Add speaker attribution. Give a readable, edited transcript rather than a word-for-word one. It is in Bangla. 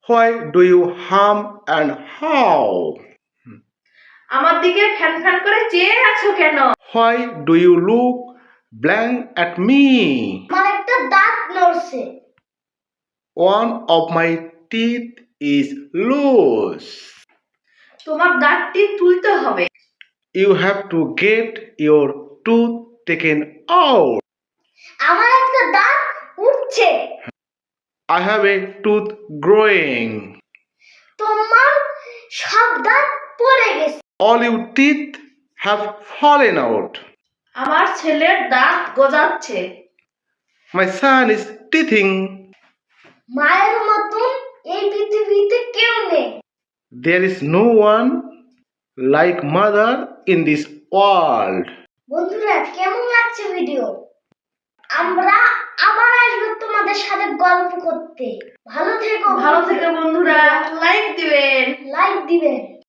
Speaker 1: Why do you hum and how?
Speaker 2: আমার দিকে ফ্যান ফ্যান করে চেয়ে আছো কেন?
Speaker 1: Why do you look blank at me?
Speaker 3: আমার একটা দাঁত নড়ছে।
Speaker 1: One of my teeth is loose.
Speaker 2: তোমার দাঁতটি তুলতে হবে।
Speaker 1: You have to get your tooth taken out.
Speaker 3: আমার একটা দাঁত উঠছে।
Speaker 1: I have a tooth growing.
Speaker 3: তোমার সব দাঁত পড়ে গেছে।
Speaker 1: All your teeth have fallen out.
Speaker 2: আমার ছেলের দাঁত গজাচ্ছে।
Speaker 1: My son is teething.
Speaker 3: মায়ের মতন এই পৃথিবীতে কেউ নেই।
Speaker 1: There is no one like mother in this world.
Speaker 3: বন্ধুরা, কেমন লাগছে ভিডিও? আমরা আবার আসবো তোমাদের সাথে গল্প করতে। ভালো থেকো
Speaker 2: বন্ধুরা, লাইক দিবেন।